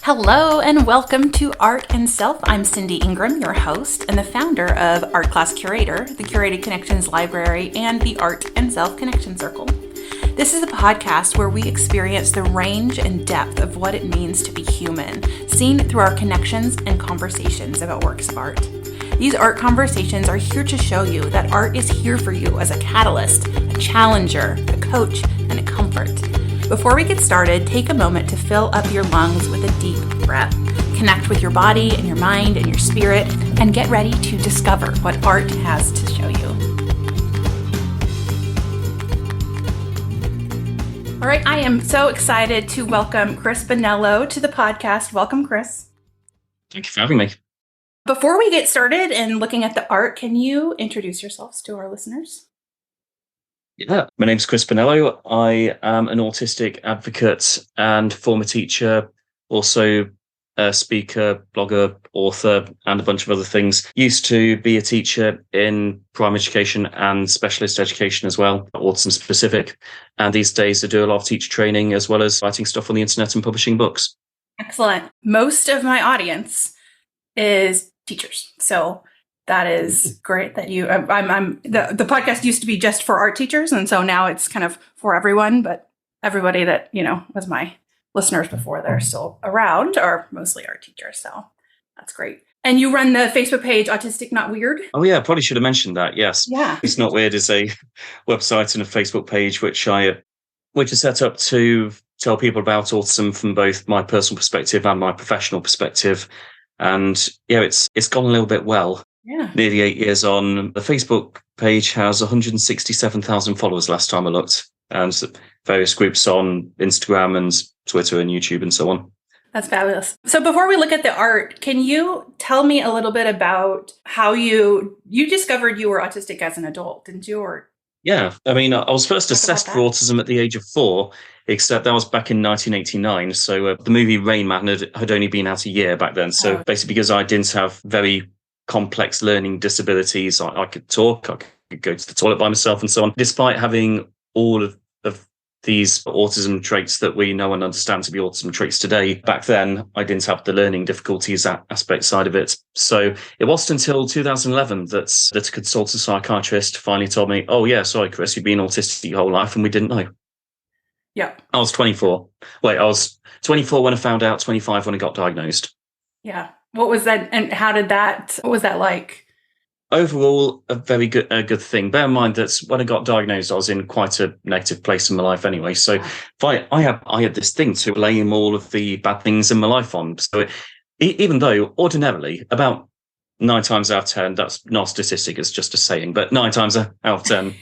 Hello and welcome to Art and Self. I'm Cindy Ingram, your host and the founder of Art Class Curator, the Curated Connections Library, and the Art and Self Connection Circle. This is a podcast where we experience the range and depth of what it means to be human, seen through our connections and conversations about works of art. These art conversations are here to show you that art is here for you as a catalyst, a challenger, a coach, and a comfort. Before we get started, take a moment to fill up your lungs with a deep breath. Connect with your body and your mind and your spirit, and get ready to discover what art has to show you. All right, I am so excited to welcome Chris Bonnello to the podcast. Welcome, Chris. Thank you for having me. Before we get started and looking at the art, can you introduce yourselves to our listeners? Yeah, my name's Chris Bonnello. I am an autistic advocate and former teacher, also a speaker, blogger, author, and a bunch of other things. Used to be a teacher in primary education and specialist education as well, autism specific. And these days I do a lot of teacher training as well as writing stuff on the internet and publishing books. Excellent. Most of my audience is teachers. So that is great that you, the podcast used to be just for art teachers. And so now it's kind of for everyone, but everybody that, was my listeners before they're still around are mostly art teachers. So that's great. And you run the Facebook page, Autistic Not Weird? Oh yeah, probably should have mentioned that. Yes. Yeah. It's Not Weird is a website and a Facebook page, which is set up to tell people about autism from both my personal perspective and my professional perspective. And yeah, it's gone a little bit well. Yeah. Nearly 8 years on. The Facebook page has 167,000 followers last time I looked, and various groups on Instagram and Twitter and YouTube and so on. That's fabulous. So before we look at the art, can you tell me a little bit about how you discovered you were autistic as an adult, didn't you? Or yeah, I mean, I was first assessed for autism at the age of 4, except that was back in 1989. So the movie Rain Man had only been out a year back then. So basically because I didn't have very complex learning disabilities, I could talk, I could go to the toilet by myself and so on. Despite having all of these autism traits that we know and understand to be autism traits today, back then I didn't have the learning difficulties aspect side of it. So it wasn't until 2011 that a consultant psychiatrist finally told me, oh yeah, sorry Chris, you've been autistic your whole life and we didn't know. Yeah. I was 24. I was 24 when I found out, 25 when I got diagnosed. Yeah. What was that, and what was that like? Overall, a very good thing. Bear in mind that when I got diagnosed, I was in quite a negative place in my life anyway. So I had this thing to blame all of the bad things in my life on. So even though ordinarily, about 9 times out of 10, that's not a statistic, it's just a saying, but 9 times out of 10,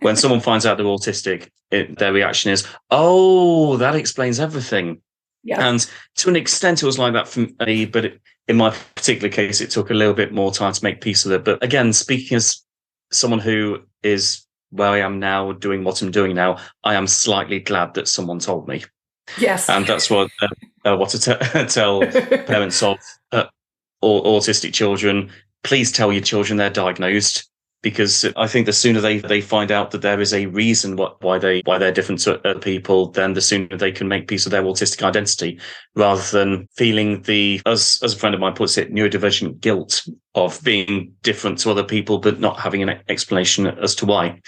when someone finds out they're autistic, their reaction is, oh, that explains everything. Yeah. And to an extent, it was like that for me, but in my particular case, it took a little bit more time to make peace with it. But again, speaking as someone who is where I am now, doing what I'm doing now, I am slightly glad that someone told me. Yes. And that's what to tell parents of autistic children. Please tell your children they're diagnosed, because I think the sooner they find out that there is a reason why they're different to other people, then the sooner they can make peace with their autistic identity, rather than feeling as a friend of mine puts it, neurodivergent guilt of being different to other people, but not having an explanation as to why.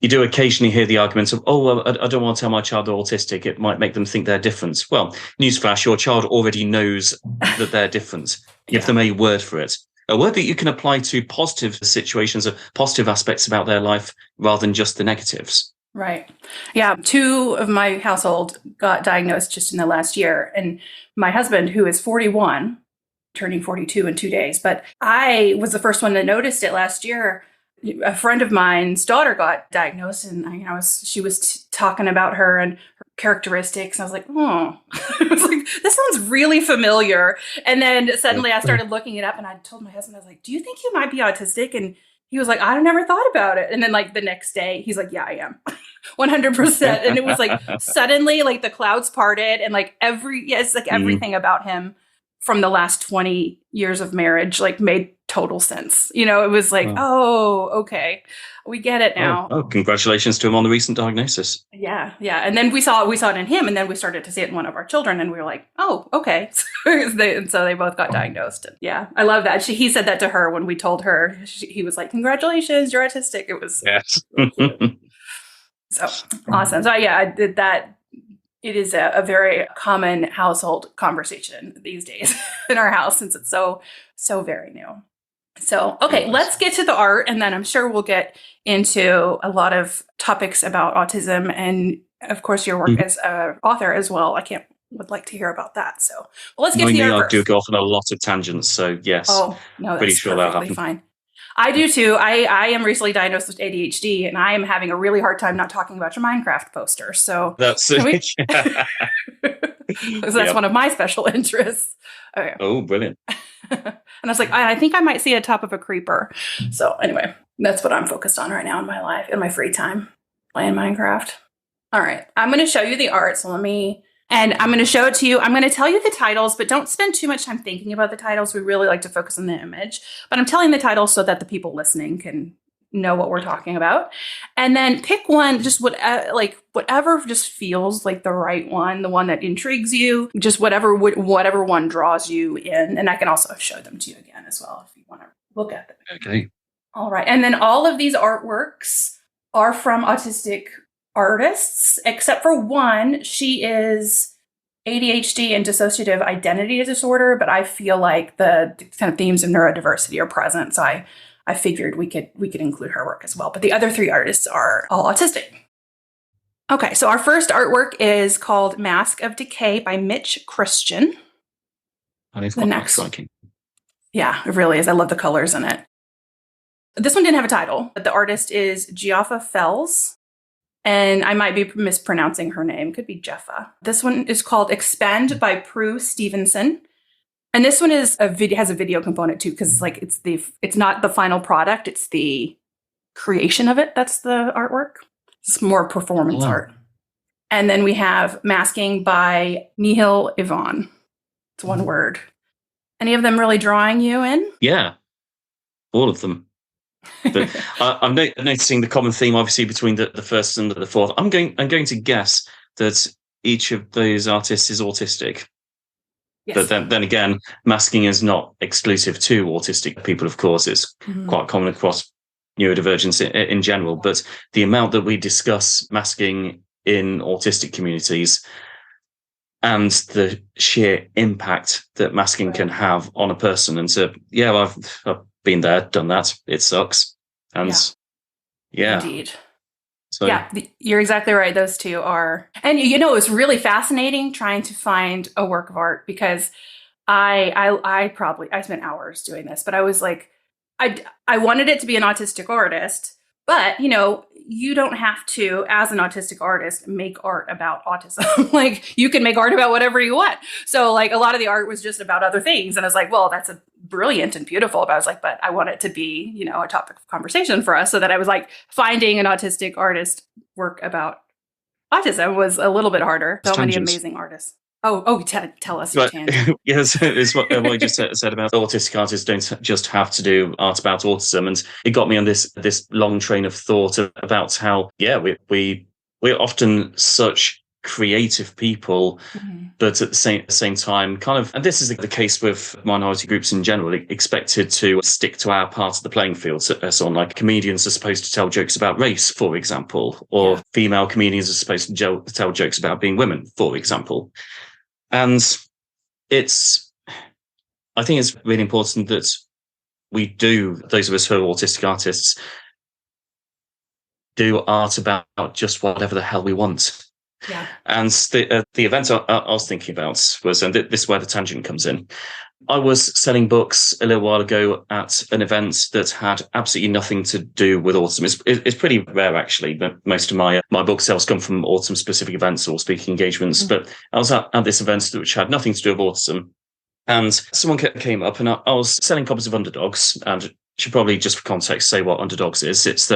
You do occasionally hear the argument of, oh, well, I don't want to tell my child they're autistic. It might make them think they're different. Well, newsflash, your child already knows that they're different. Give them a word for it. A word that you can apply to positive situations, positive aspects about their life, rather than just the negatives. Right. Yeah. 2 of my household got diagnosed just in the last year. And my husband, who is 41, turning 42 in 2 days, but I was the first one that noticed it last year. A friend of mine's daughter got diagnosed, and she was talking about her and her characteristics. And I was like, oh, I was like, this sounds really familiar. And then suddenly I started looking it up, and I told my husband, I was like, do you think you might be autistic? And he was like, I never thought about it. And then the next day he's like, yeah, I am 100%. And it was like, suddenly the clouds parted, and everything about him from the last 20 years of marriage made total sense. It was like, oh, okay, we get it now. Oh, congratulations to him on the recent diagnosis. Yeah. And then we saw it in him, and then we started to see it in one of our children, and we were like, oh, okay. And so they both got diagnosed. And yeah, I love that. He said that to her when we told her. He was like, congratulations, you're autistic. It was yes. So awesome. So yeah, I did that. It is a very common household conversation these days in our house, since it's so very new. So, okay, let's get to the art, and then I'm sure we'll get into a lot of topics about autism and, of course, your work as an author as well. Would like to hear about that. So, let's get to the art first. I do go off on a lot of tangents, so yes. Oh, no, that's pretty sure that'll perfectly fine. I do too. I am recently diagnosed with ADHD, and I am having a really hard time not talking about your Minecraft poster. So that's because that's one of my special interests. Okay. Oh, brilliant! And I was like, I think I might see a top of a creeper. So anyway, that's what I'm focused on right now in my life, in my free time, playing Minecraft. All right, I'm going to show you the art. So and I'm going to show it to you. I'm going to tell you the titles, but don't spend too much time thinking about the titles. We really like to focus on the image. But I'm telling the titles so that the people listening can know what we're talking about. And then pick one, just whatever just feels like the right one, the one that intrigues you, just whatever one draws you in. And I can also show them to you again as well if you want to look at them. Okay. All right. And then all of these artworks are from autistic artists, except for one. She is ADHD and dissociative identity disorder, but I feel like the kind of themes of neurodiversity are present. So I figured we could include her work as well. But the other three artists are all autistic. Okay, so our first artwork is called Mask of Decay by Mitch Christian. And it's quite striking. Yeah, it really is. I love the colors in it. This one didn't have a title, but the artist is Geoffa Fells. And I might be mispronouncing her name. Could be Jeffa. This one is called Expand by Prue Stevenson. And this one has a video component too, because it's not the final product, it's the creation of it. That's the artwork. It's more performance art. And then we have Masking by Nihil Ivan. It's one word. Any of them really drawing you in? Yeah, all of them. But I'm noticing the common theme, obviously, between the first and the fourth. I'm going to guess that each of those artists is autistic. Yes. But then again, masking is not exclusive to autistic people, of course. It's quite common across neurodivergence in general. But the amount that we discuss masking in autistic communities and the sheer impact that masking can have on a person. And so, yeah, I've been there, done that. It sucks. And yeah. Indeed. So, yeah, you're exactly right. Those two are. And, it was really fascinating trying to find a work of art because I spent hours doing this, but I was like, I wanted it to be an autistic artist, but, you don't have to, as an autistic artist, make art about autism. You can make art about whatever you want. So a lot of the art was just about other things. And I was like, well, that's brilliant and beautiful. But I was like, but I want it to be, a topic of conversation for us. So that I was finding an autistic artist work about autism was a little bit harder. So many amazing artists. Tell us your tangent. Yes, it's what I just said about autistic artists don't just have to do art about autism, and it got me on this long train of thought about how we're often such creative people, but at the same time, kind of, and this is the case with minority groups in general, expected to stick to our part of the playing field. So like comedians are supposed to tell jokes about race, for example, or female comedians are supposed to tell jokes about being women, for example. And I think it's really important that we do, those of us who are autistic artists, do art about just whatever the hell we want. Yeah. And the event I was thinking about was, and this is where the tangent comes in. I was selling books a little while ago at an event that had absolutely nothing to do with autism. It's pretty rare, actually, but most of my book sales come from autism-specific events or speaking engagements. But I was at this event which had nothing to do with autism. And someone came up, and I was selling copies of Underdogs, and I should probably, just for context, say what Underdogs is. It's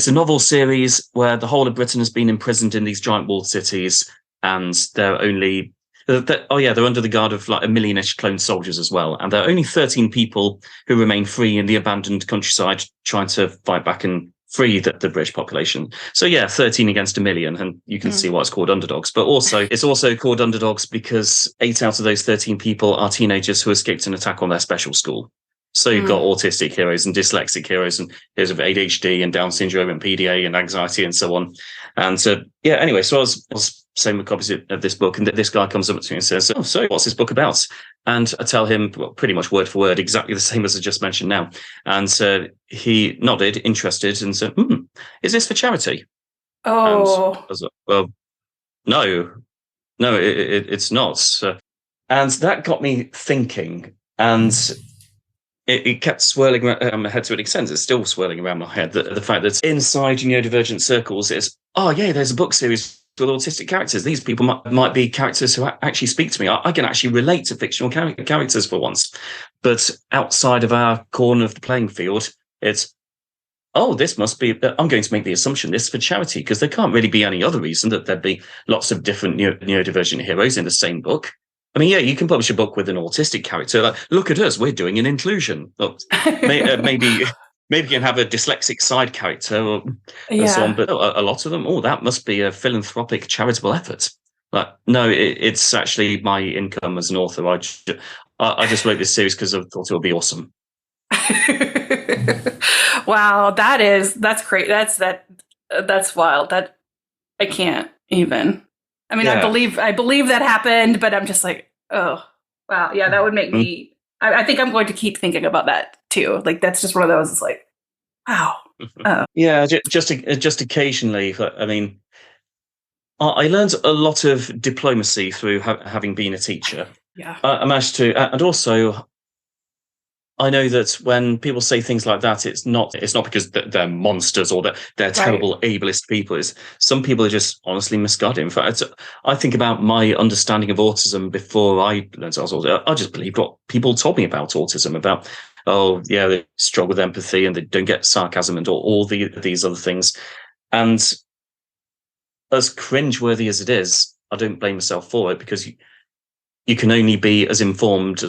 a novel series where the whole of Britain has been imprisoned in these giant walled cities, and there are only They're under the guard of like a million-ish cloned soldiers as well, and there are only 13 people who remain free in the abandoned countryside, trying to fight back and free the British population. So yeah, 13 against a million, and you can see why it's called underdogs. But also, it's also called underdogs because 8 out of those 13 people are teenagers who escaped an attack on their special school. So you've got autistic heroes and dyslexic heroes and heroes of ADHD and Down syndrome and PDA and anxiety and so on. And so, yeah, anyway, so I was saying with copies of this book, and this guy comes up to me and says, "Oh, so what's this book about?" And I tell him, well, pretty much word for word, exactly the same as I just mentioned now. And he nodded, interested, and said, "Is this for charity?" Oh. And I was like, well, no, it's not. And that got me thinking, and it kept swirling around my head to an extent. It's still swirling around my head. The fact that inside neurodivergent circles is, oh yeah, there's a book series with autistic characters. These people might be characters who actually speak to me. I can actually relate to fictional characters for once. But outside of our corner of the playing field, it's, oh, this must be, I'm going to make the assumption this is for charity, because there can't really be any other reason that there'd be lots of different neurodivergent heroes in the same book. I mean, yeah, you can publish a book with an autistic character. Like, look at us, we're doing an inclusion. Look, maybe you can have a dyslexic side character and so on. But a lot of them, that must be a philanthropic, charitable effort. Like, no, it's actually my income as an author. I just wrote this series because I thought it would be awesome. Wow, that's great. That's wild. That I can't even. I mean, yeah. I believe that happened, but I'm just like, oh, wow. Yeah, that would make me, I think I'm going to keep thinking about that too. Like, that's just one of those, it's like, wow. Yeah, just occasionally. I mean, I learned a lot of diplomacy through having been a teacher. Yeah. I managed to, and also, I know that when people say things like that, it's not because they're monsters or that they're terrible ableist people. It's some people are just honestly misguided. In fact, I think about my understanding of autism before I learned I was autistic. I just believed what people told me about autism, about, oh, yeah, they struggle with empathy and they don't get sarcasm and all these other things. And as cringeworthy as it is, I don't blame myself for it, because you can only be as informed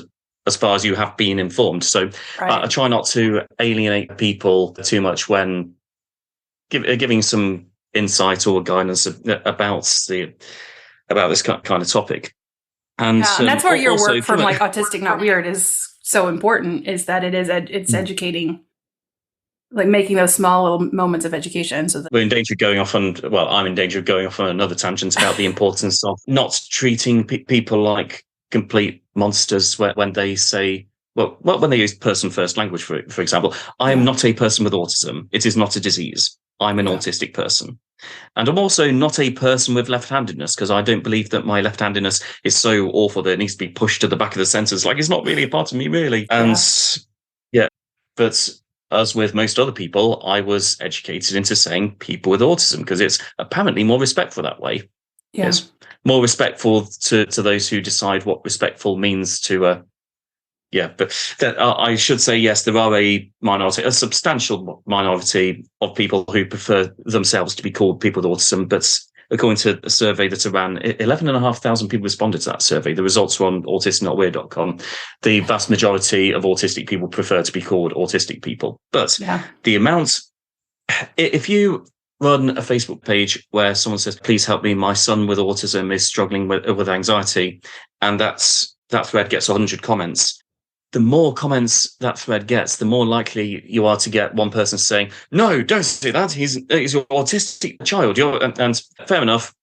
as far as you have been informed. So I try not to alienate people too much when giving some insight or guidance about this kind of topic. And that's where your work from like Autistic Not Weird is so important, is that it's educating, like making those small little moments of education. So we're in danger of going off on, I'm in danger of going off on another tangent about the importance of not treating people like complete monsters when they say, when they use person first language, for example. I am not a person with autism. It is not a disease. I'm an autistic person. And I'm also not a person with left-handedness, because I don't believe that my left-handedness is so awful that it needs to be pushed to the back of the sentence. Like, it's not really a part of me, really. And but as with most other people, I was educated into saying people with autism, because it's apparently more respectful that way. Yeah. It's more respectful to those who decide what respectful means to but I should say, yes, there are a substantial minority of people who prefer themselves to be called people with autism. But according to a survey that I ran, 11,500 people responded to that survey. The results are on autisticnotweird.com. The vast majority of autistic people prefer to be called autistic people. But the amount, if you run a Facebook page where someone says, "Please help me, my son with autism is struggling with anxiety," and that thread gets 100 comments, the more comments that thread gets, the more likely you are to get one person saying, "No, don't do that. He's your autistic child." And fair enough,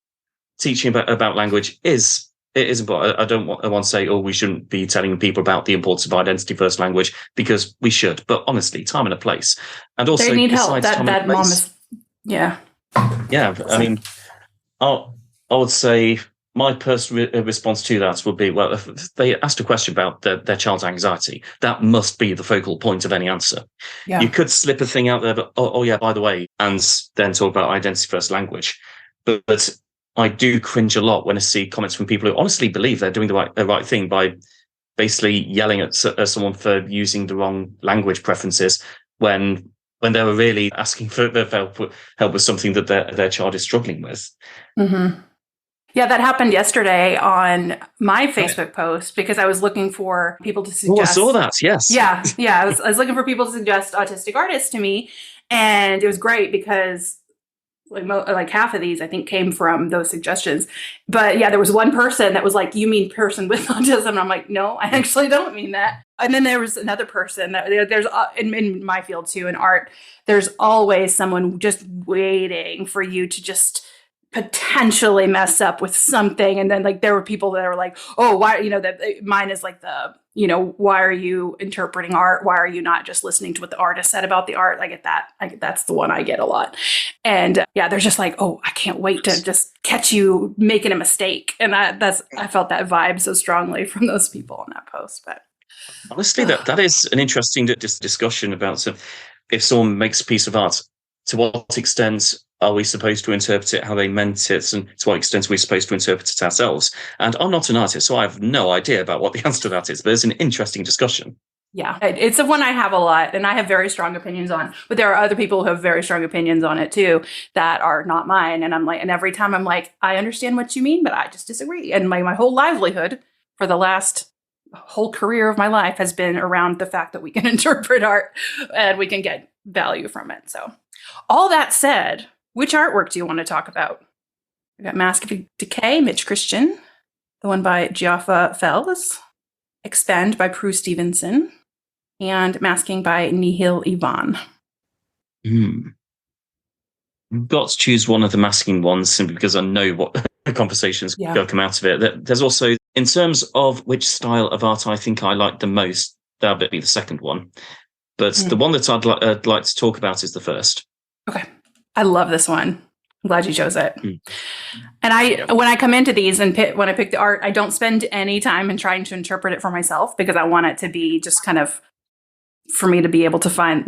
teaching about language is important. I don't want to say, "Oh, we shouldn't be telling people about the importance of identity first language," because we should. But honestly, time and a place, and also they need help. That mom is. Yeah. I mean, I would say my personal response to that would be, well, if they asked a question about their child's anxiety, that must be the focal point of any answer. Yeah. You could slip a thing out there, but, oh yeah, by the way, and then talk about identity first language. But I do cringe a lot when I see comments from people who honestly believe they're doing the right thing by basically yelling at someone for using the wrong language preferences when they were really asking for help with something that their child is struggling with. Mm-hmm. Yeah, that happened yesterday on my Right. Facebook post because I was looking for people to Oh, I saw suggest. that. Yes. Yeah, I was looking for people to suggest autistic artists to me, and it was great because like half of these I think came from those suggestions. But yeah, there was one person that was like, "You mean person with autism?" And I'm like, "No, I actually don't mean that." And then there was another person that there's in my field too, in art, there's always someone just waiting for you to just potentially mess up with something. And then like there were people that were like, "Oh, why?" That mine is like why are you interpreting art? Why are you not just listening to what the artist said about the art? I get that. That's the one I get a lot. And yeah, they're just like, "Oh, I can't wait to just catch you making a mistake." And I felt that vibe so strongly from those people in that post. But Honestly, that is an interesting discussion about if someone makes a piece of art, to what extent are we supposed to interpret it how they meant it, and to what extent are we supposed to interpret it ourselves? And I'm not an artist, so I have no idea about what the answer to that is, but it's an interesting discussion. yeah, it's the one I have a lot, and I have very strong opinions on. But there are other people who have very strong opinions on it too that are not mine. And I'm like, and every time I'm like, I understand what you mean, but I just disagree. And my whole livelihood for the last whole career of my life has been around the fact that we can interpret art and we can get value from it. So, all that said, which artwork do you want to talk about? We got Mask the Decay, Mitch Christian, the one by Giaffa Fels, Expand by Prue Stevenson, and Masking by Nihil Ivan. Hmm. I've got to choose one of the masking ones simply because I know what conversations Yeah. come out of it. There's also, in terms of which style of art I think I like the most, that would be the second one. But the one that I'd like to talk about is the first. Okay. I love this one. I'm glad you chose it. Mm. And when I come into these and when I pick the art, I don't spend any time in trying to interpret it for myself because I want it to be just kind of for me to be able to find,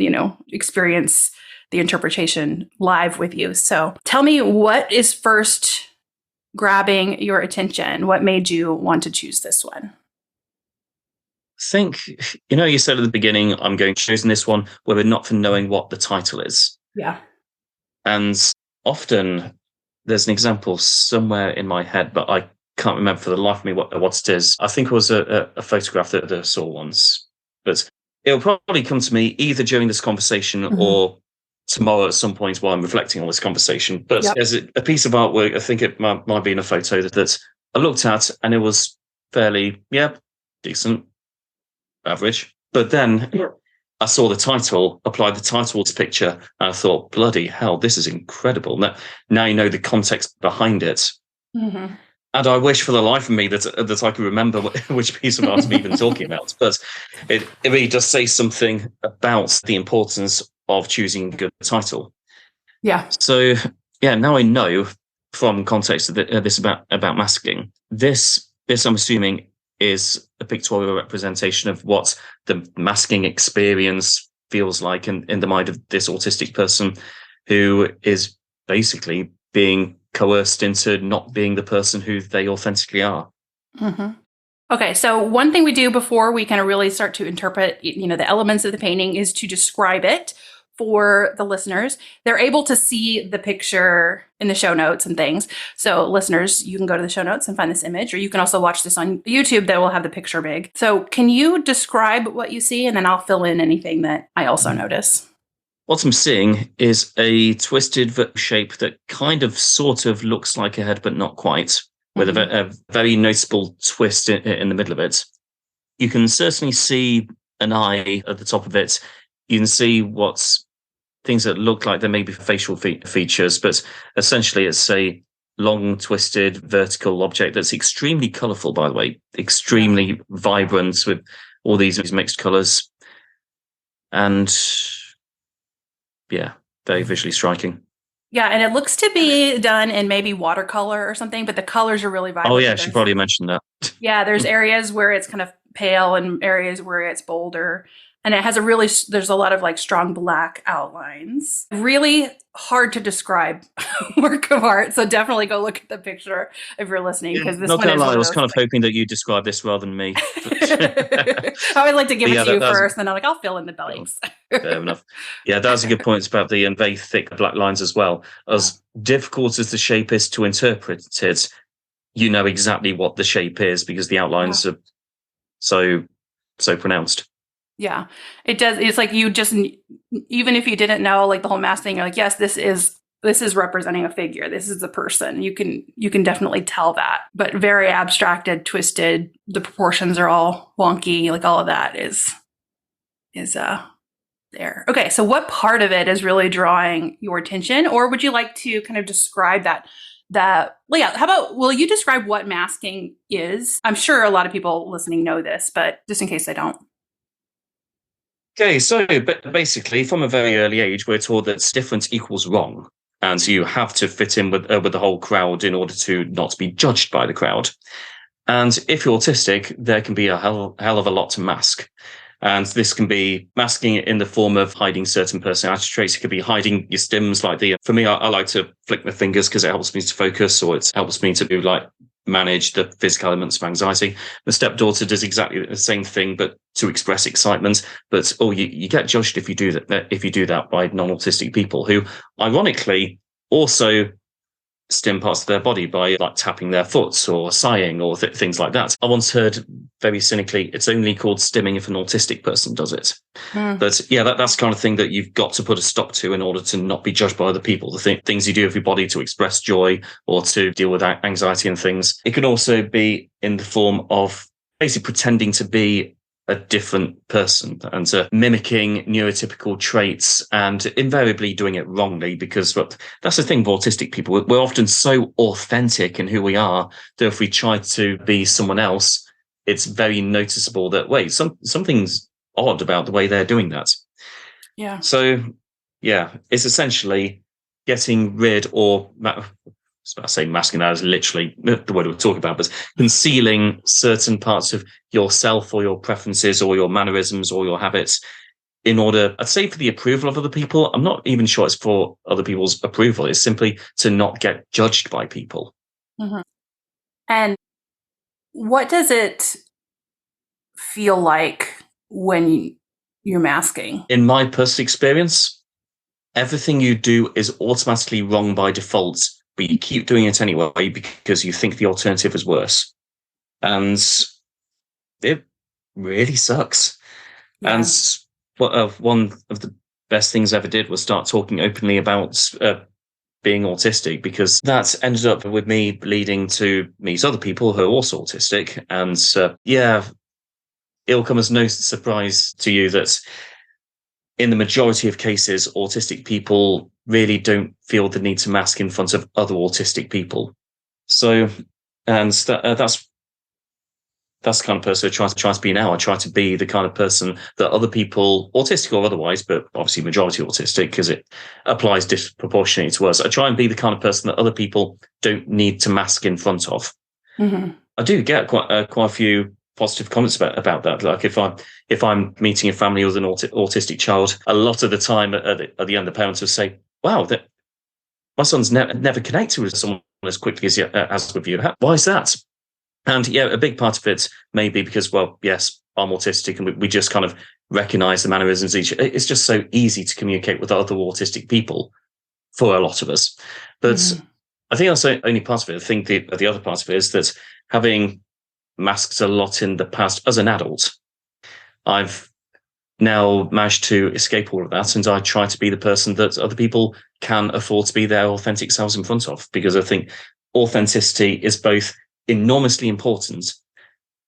experience the interpretation live with you. So tell me, what is first grabbing your attention? What made you want to choose this one? I think, you said at the beginning, I'm going to choose this one where we're not for knowing what the title is. Yeah. And often there's an example somewhere in my head, but I can't remember for the life of me what it is. I think it was a photograph that I saw once, but it'll probably come to me either during this conversation or tomorrow at some point while I'm reflecting on this conversation. But there's a piece of artwork, I think it might be in a photo that I looked at, and it was fairly, decent, average. But then I saw the title, applied the title to picture, and I thought, bloody hell, this is incredible. Now you know the context behind it. Mm-hmm. And I wish for the life of me that I could remember which piece of art I'm even talking about. But it really does say something about the importance of choosing a good title. Yeah. So, now I know from context of this about masking. This I'm assuming is a pictorial representation of what the masking experience feels like in the mind of this autistic person who is basically being coerced into not being the person who they authentically are. Mm-hmm. Okay, so one thing we do before we kind of really start to interpret, the elements of the painting is to describe it for the listeners. They're able to see the picture in the show notes and things. So listeners, you can go to the show notes and find this image, or you can also watch this on YouTube that will have the picture big. So can you describe what you see, and then I'll fill in anything that I also notice. What I'm seeing is a twisted shape that kind of sort of looks like a head, but not quite, with a very noticeable twist in the middle of it. You can certainly see an eye at the top of it. You can see what's things that look like there may be facial features, but essentially it's a long, twisted, vertical object that's extremely colourful, by the way, extremely vibrant with all these mixed colours. And very visually striking. Yeah, and it looks to be done in maybe watercolor or something, but the colors are really vibrant. Oh, yeah, she probably mentioned that. Yeah, there's areas where it's kind of pale and areas where it's bolder. And it has there's a lot of like strong black outlines. Really hard to describe work of art. So definitely go look at the picture if you're listening, because this one is I was kind of hoping that you described this rather than me. I always like to give it to you first, and then I'm like, I'll fill in the blanks. Fair enough. Yeah, that was a good point about the very thick black lines as well. As difficult as the shape is to interpret it, you know exactly what the shape is because the outlines are so pronounced. Yeah, it does. It's like you just, even if you didn't know like the whole mask thing, you're like, yes, this is representing a figure. This is a person. You can definitely tell that, but very abstracted, twisted. The proportions are all wonky. Like all of that is there. Okay, so what part of it is really drawing your attention, or would you like to kind of describe that? Well, yeah. How about, will you describe what masking is? I'm sure a lot of people listening know this, but just in case they don't. Okay, so but basically, from a very early age, we're taught that difference equals wrong, and so you have to fit in with the whole crowd in order to not be judged by the crowd. And if you're autistic, there can be a hell of a lot to mask. And this can be masking it in the form of hiding certain personality traits. It could be hiding your stims, like for me, I like to flick my fingers because it helps me to focus, or it helps me to do like manage the physical elements of anxiety. The stepdaughter does exactly the same thing, but to express excitement. But you get judged if you do that by non-autistic people who, ironically, also stim parts of their body by like tapping their foot or sighing or things like that. I once heard very cynically, it's only called stimming if an autistic person does it. But yeah, that's the kind of thing that you've got to put a stop to in order to not be judged by other people. The things you do with your body to express joy or to deal with anxiety and things. It can also be in the form of basically pretending to be a different person and mimicking neurotypical traits and invariably doing it wrongly, because that's the thing with autistic people. We're often so authentic in who we are that if we try to be someone else, it's very noticeable that, wait, something's odd about the way they're doing that. Yeah. So, yeah, it's essentially getting rid I say masking, that is literally the word we're talking about, but concealing certain parts of yourself or your preferences or your mannerisms or your habits in order, I'd say, for the approval of other people. I'm not even sure it's for other people's approval. It's simply to not get judged by people. Mm-hmm. And what does it feel like when you're masking? In my personal experience, everything you do is automatically wrong by default, but you keep doing it anyway because you think the alternative is worse. And it really sucks. Yeah. And one of the best things I ever did was start talking openly about being autistic, because that ended up with me leading to meet other people who are also autistic. And it'll come as no surprise to you that in the majority of cases, autistic people really don't feel the need to mask in front of other autistic people. So, and that's the kind of person I try to be now. I try to be the kind of person that other people, autistic or otherwise, but obviously majority autistic because it applies disproportionately to us. I try and be the kind of person that other people don't need to mask in front of. Mm-hmm. I do get quite a few positive comments about that. Like if I'm meeting a family with an autistic child, a lot of the time at the end, the parents will say, "Wow, that my son's never connected with someone as quickly as with you. Why is that?" And yeah, a big part of it may be because, well, yes, I'm autistic, and we just kind of recognize the mannerisms. It's just so easy to communicate with other autistic people for a lot of us. But I think that's only part of it. I think the other part of it is that having masked a lot in the past as an adult, I've now managed to escape all of that, and I try to be the person that other people can afford to be their authentic selves in front of, because I think authenticity is both enormously important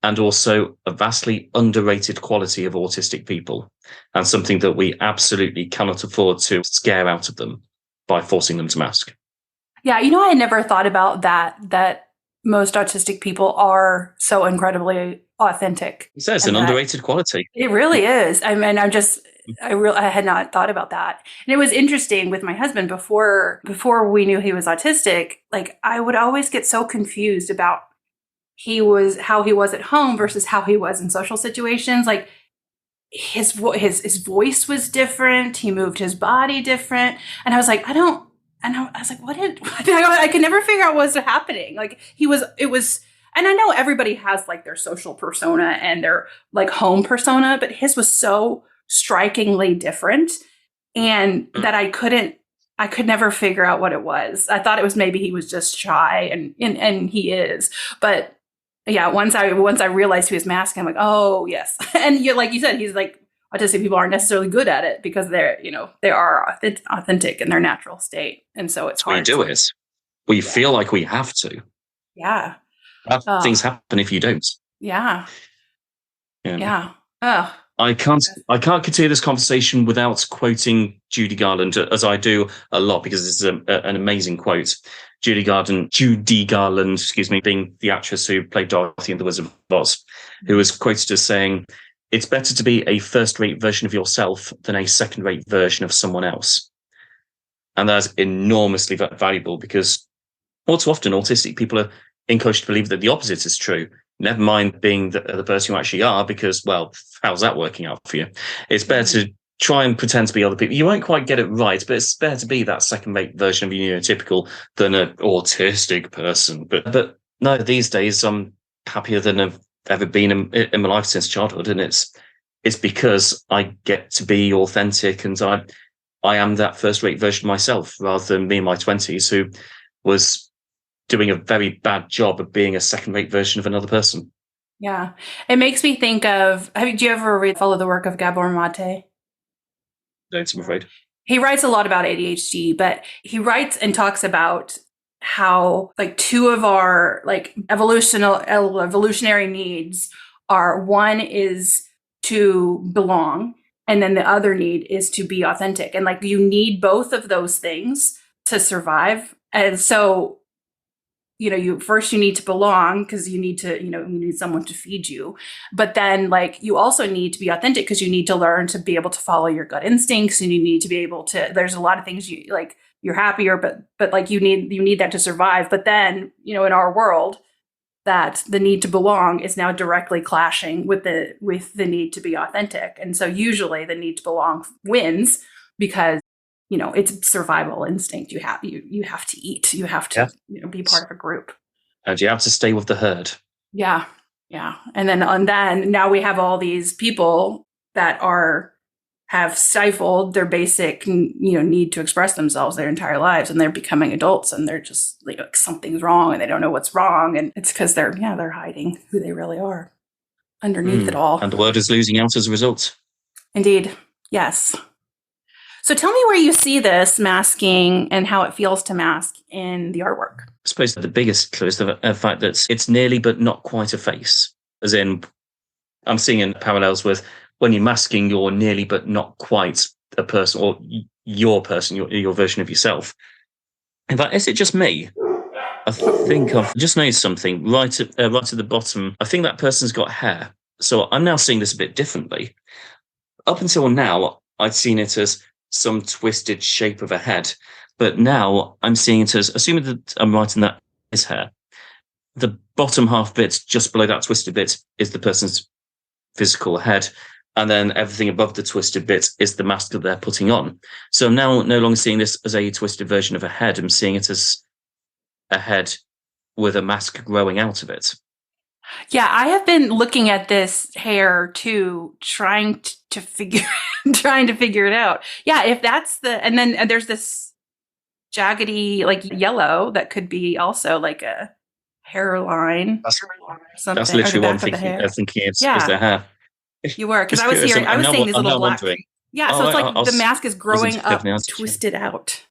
and also a vastly underrated quality of autistic people, and something that we absolutely cannot afford to scare out of them by forcing them to mask. Yeah, I had never thought about that most autistic people are so incredibly authentic. It's an underrated quality. It really is. I mean, I had not thought about that. And it was interesting with my husband before we knew he was autistic. Like, I would always get so confused about how he was at home versus how he was in social situations. Like, his voice was different. He moved his body different. And I was like, I was like, I could never figure out what was happening. Like, and I know everybody has like their social persona and their like home persona, but his was so strikingly different, and that I couldn't I could never figure out what it was. I thought it was maybe he was just shy, and he is. But yeah, once I realized he was masking, I'm like, oh yes. And you, like you said, he's like, autistic people aren't necessarily good at it because they are authentic in their natural state, and so it's hard. We do it. We feel like we have to. Yeah. Things happen if you don't. Yeah. Yeah. Oh. I can't continue this conversation without quoting Judy Garland, as I do a lot, because it's an amazing quote. Judy Garland, being the actress who played Dorothy in The Wizard of Oz, who was quoted as saying, "It's better to be a first-rate version of yourself than a second-rate version of someone else." And that's enormously valuable, because all too often autistic people are encouraged to believe that the opposite is true. Never mind being the person you actually are, because, well, how's that working out for you? It's better to try and pretend to be other people. You won't quite get it right, but it's better to be that second-rate version of your neurotypical than an autistic person. But no, these days I'm happier than I've ever been in my life since childhood, and it's because I get to be authentic, and I am that first-rate version of myself, rather than me in my 20s who was doing a very bad job of being a second-rate version of another person. Yeah. It makes me think of, do you ever follow the work of Gabor Mate? Don't, I'm afraid. He writes a lot about ADHD, but he writes and talks about how like two of our like evolutionary needs are, one is to belong, and then the other need is to be authentic. And like you need both of those things to survive. And so you need to belong because you need to, you need someone to feed you. But then like you also need to be authentic because you need to learn to be able to follow your gut instincts, and you need to be able to, there's a lot of things you're happier, but like you need that to survive. But then, in our world, that the need to belong is now directly clashing with the need to be authentic. And so usually the need to belong wins because it's survival instinct. You have to eat. You have to be part of a group. And you have to stay with the herd. Yeah. Yeah. And then now we have all these people that have stifled their basic, need to express themselves their entire lives, and they're becoming adults, and they're just like something's wrong and they don't know what's wrong. And it's because they're hiding who they really are underneath it all. And the world is losing out as a result. Indeed. Yes. So tell me where you see this masking and how it feels to mask in the artwork. I suppose the biggest clue is the fact that it's nearly but not quite a face. As in, I'm seeing in parallels with when you're masking, you're nearly but not quite a person, or your person, your version of yourself. In fact, is it just me? I think I've just noticed something right at the bottom. I think that person's got hair. So I'm now seeing this a bit differently. Up until now, I'd seen it as some twisted shape of a head. But now I'm seeing it as, assuming that I'm right in that is hair, the bottom half bit just below that twisted bit is the person's physical head. And then everything above the twisted bit is the mask that they're putting on. So I'm now no longer seeing this as a twisted version of a head. I'm seeing it as a head with a mask growing out of it. Yeah, I have been looking at this hair too, trying to figure it out. Yeah, if that's and then there's this jaggedy like yellow that could be also like a hairline. That's literally what I'm thinking is their hair. You were, because I was seeing these little black. Yeah, so it's like the mask is growing up, twisted out.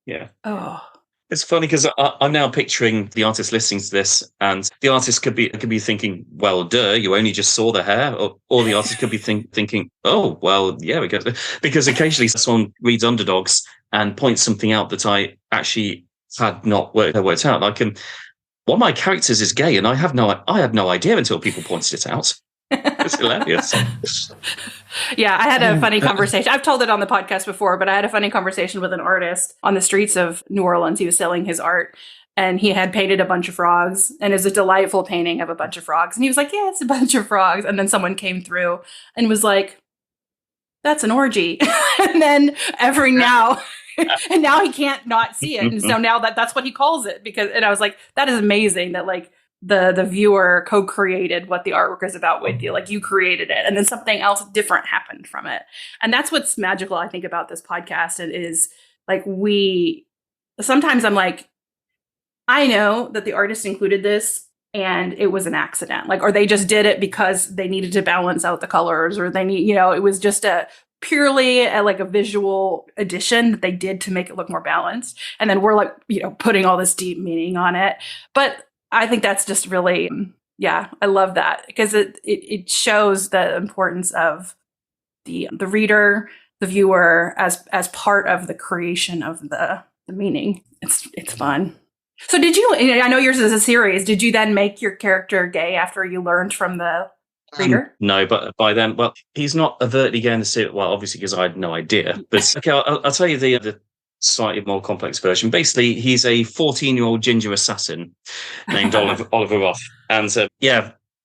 Yeah. Oh. It's funny because I'm now picturing the artist listening to this, and the artist could be thinking, well, duh, you only just saw the hair. Or the artist could be thinking, oh, well, yeah, we get it. Because occasionally someone reads Underdogs and points something out that I actually had not worked out. Like, one of my characters is gay, and I had no idea until people pointed it out. It's hilarious. Yeah, I had a funny conversation. I've told it on the podcast before, but I had a funny conversation with an artist on the streets of New Orleans. He was selling his art, and he had painted a bunch of frogs, and it was a delightful painting of a bunch of frogs. And he was like, yeah, it's a bunch of frogs. And then someone came through and was like, that's an orgy. And then and now he can't not see it. And so now that's what he calls it, and I was like, that is amazing that like the viewer co-created what the artwork is about with you. Like you created it, and then something else different happened from it. And that's what's magical, I think, about this podcast. It is Like sometimes I'm like, I know that the artist included this and it was an accident, like, or they just did it because they needed to balance out the colors, or they need, it was just purely like a visual addition that they did to make it look more balanced. And then we're like, putting all this deep meaning on it. But I think that's just really, I love that, because it shows the importance of the reader, the viewer, as part of the creation of the meaning. It's fun. So I know yours is a series. Did you then make your character gay after you learned from the reader? No, but by then, well, he's not overtly gay in the series. Well, obviously, because I had no idea. But okay, I'll tell you the slightly more complex version. Basically, he's a 14-year-old ginger assassin named Oliver Roth. And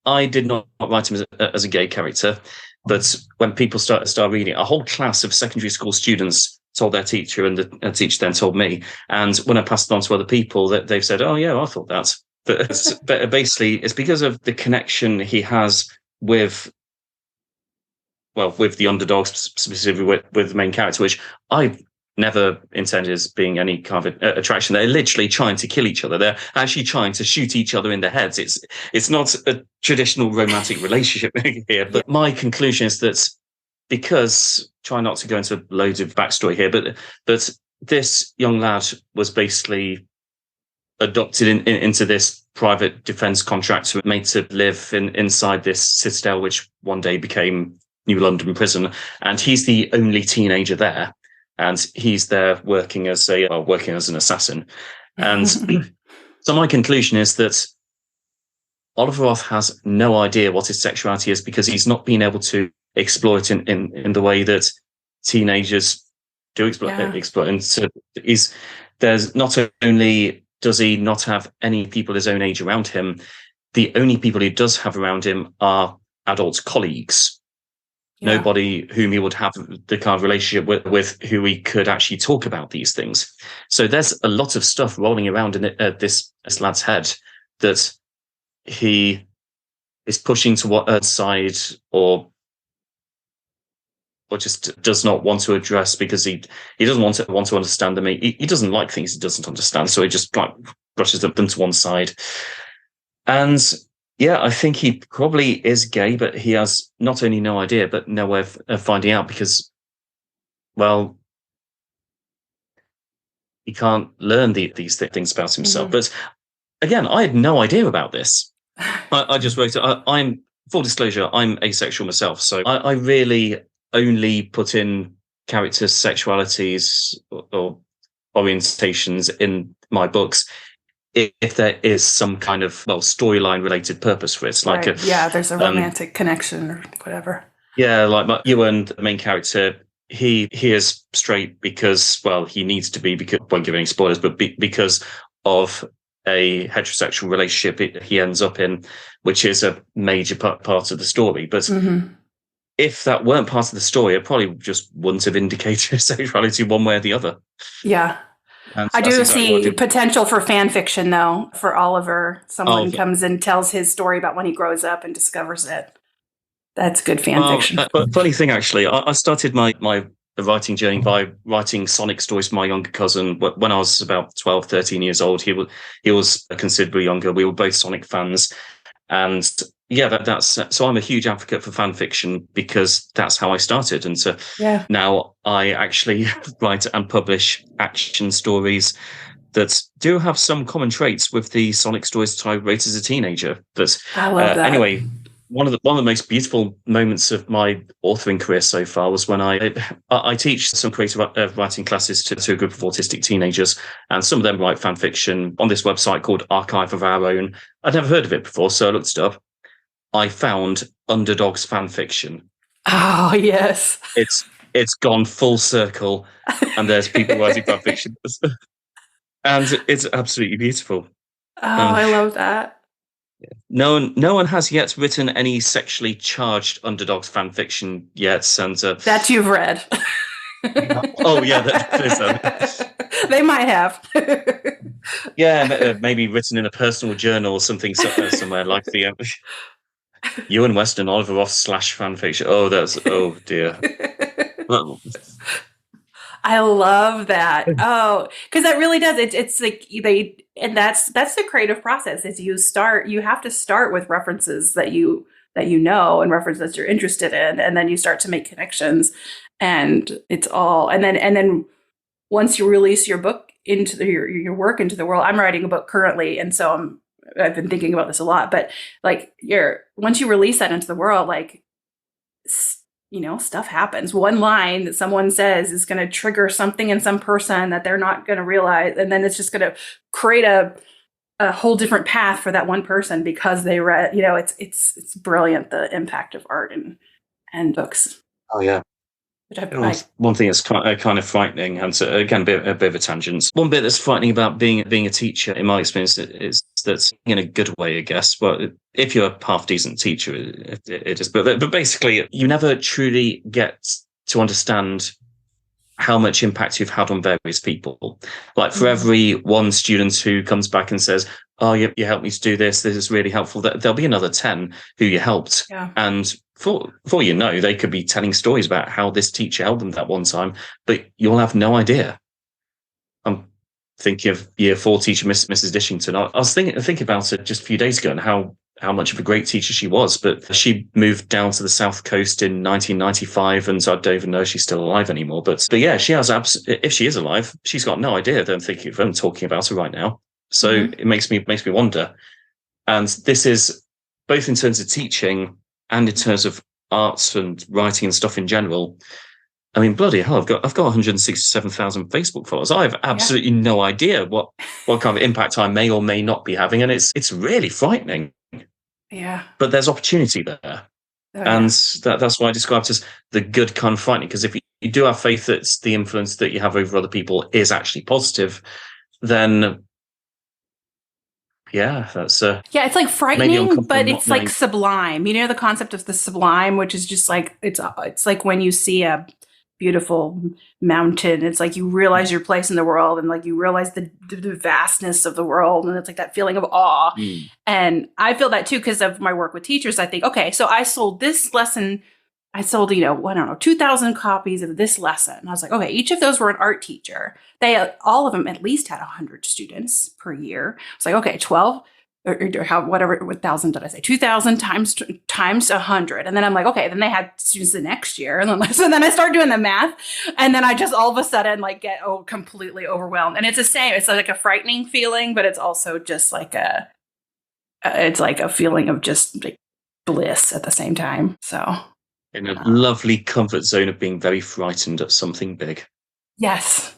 I did not write him as a gay character. But when people start reading it, a whole class of secondary school students told their teacher, and the teacher then told me. And when I passed it on to other people, that they've said, "Oh yeah, I thought that." But basically, it's because of the connection he has with the underdogs, specifically with the main character, which I never intended as being any kind of attraction. They're literally trying to kill each other. They're actually trying to shoot each other in the heads. It's not a traditional romantic relationship here. But my conclusion is that, because, try not to go into loads of backstory here, but this young lad was basically adopted into this private defense contractor, made to live inside this citadel, which one day became New London Prison. And he's the only teenager there. And he's there working as an assassin. And so my conclusion is that Oliver Roth has no idea what his sexuality is, because he's not been able to explore it in the way that teenagers do explore. And so there's not only does he not have any people his own age around him, the only people he does have around him are adult colleagues. Yeah. Nobody whom he would have the kind of relationship with who he could actually talk about these things. So there's a lot of stuff rolling around in this lad's head that he is pushing to one side, or just does not want to address, because he doesn't want to understand them. He doesn't like things he doesn't understand, so he just like brushes them to one side. And yeah, I think he probably is gay, but he has not only no idea, but no way of finding out, because, well, he can't learn these things about himself. Mm-hmm. But again, I had no idea about this. I just wrote it. I'm, full disclosure, I'm asexual myself, so I really only put in characters' sexualities or orientations in my books if there is some kind of storyline related purpose for it, like there's a romantic connection or whatever. Yeah, like Ewan, the main character, he is straight because he needs to be, because won't give any spoilers, but because of a heterosexual relationship he ends up in, which is a major part of the story. But if that weren't part of the story, it probably just wouldn't have indicated sexuality one way or the other. Yeah. And I do see potential for fan fiction, though, for Oliver. Someone comes and tells his story about when he grows up and discovers it. That's good fan fiction. But funny thing, actually, I started my writing journey by writing Sonic stories for my younger cousin when I was about 12, 13 years old. He was considerably younger. We were both Sonic fans. And yeah, that's so I'm a huge advocate for fan fiction, because that's how I started. And so now I actually write and publish action stories that do have some common traits with the Sonic stories that I wrote as a teenager. But I love that. Anyway, one of the most beautiful moments of my authoring career so far was when I teach some creative writing classes to a group of autistic teenagers, and some of them write fan fiction on this website called Archive of Our Own. I'd never heard of it before, so I looked it up. I found Underdogs fan fiction. Oh yes, it's gone full circle, and there's people writing fan fiction, and it's absolutely beautiful. Oh, I love that. No one has yet written any sexually charged Underdogs fan fiction yet, and that you've read. Oh yeah, that they might have. Yeah, maybe written in a personal journal or something somewhere, like the Ewan Weston Oliver Roth / fan fiction. Oh dear. I love that. Oh, because that really does. It's like and that's the creative process. Is you have to start with references that you know and references you're interested in, and then you start to make connections, and it's all, and then once you release your book into your work into the world. I'm writing a book currently, and so I've been thinking about this a lot. But like, once you release that into the world, like, stuff happens. One line that someone says is going to trigger something in some person that they're not going to realize. And then it's just going to create a whole different path for that one person because they read, it's brilliant, the impact of art and books. Oh, yeah. One thing that's kind of frightening, and so, again, a bit of a tangent. One bit that's frightening about being a teacher, in my experience, is that, in a good way, I guess. But if you're a half decent teacher, it is. But basically, you never truly get to understand how much impact you've had on various people. Like, for every one student who comes back and says, "Oh, you helped me to do this. This is really helpful," there'll be another 10 who you helped, and for you know, they could be telling stories about how this teacher helped them that one time, but you'll have no idea. I'm thinking of Year 4 teacher, Mrs. Dishington. I was thinking about it just a few days ago and how much of a great teacher she was. But she moved down to the South Coast in 1995, and so I don't even know if she's still alive anymore. But yeah, she has if she is alive, she's got no idea that I'm talking about her right now. So it makes me wonder. And this is both in terms of teaching and in terms of arts and writing and stuff in general. I mean, bloody hell, I've got 167,000 Facebook followers. I have absolutely no idea what kind of impact I may or may not be having, and it's really frightening. Yeah. But there's opportunity there. And that's why I described it as the good kind of frightening, because if you do have faith that the influence that you have over other people is actually positive, then that's it's like frightening, but it's like sublime. The concept of the sublime, which is just like it's like when you see a beautiful mountain, it's like you realize your place in the world, and like you realize the vastness of the world, and it's like that feeling of awe. And I feel that too because of my work with teachers. I think, okay, so I sold this lesson. I sold, 2,000 copies of this lesson. And I was like, okay, each of those were an art teacher. All of them at least had 100 students per year. It's like, okay, 12 or how, whatever, what thousand did I say? 2,000 times 100. And then I'm like, okay, then they had students the next year. And then, so then I start doing the math. And then I just all of a sudden like get completely overwhelmed. And it's the same. It's like a frightening feeling, but it's also just like it's like a feeling of just like bliss at the same time. So. In a lovely comfort zone of being very frightened of something big. Yes.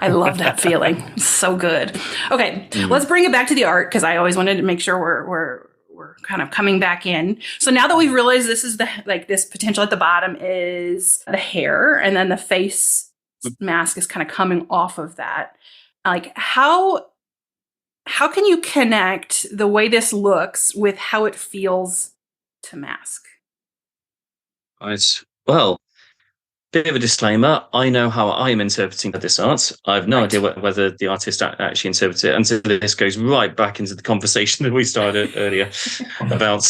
I love that feeling. It's so good. Okay, let's bring it back to the art, because I always wanted to make sure we're kind of coming back in. So now that we've realized this is this potential at the bottom is the hair, and then the face mask is kind of coming off of that. Like, how can you connect the way this looks with how it feels to mask? Right. Well, bit of a disclaimer. I know how I am interpreting this art. I have no idea whether the artist actually interprets it, until this goes right back into the conversation that we started earlier about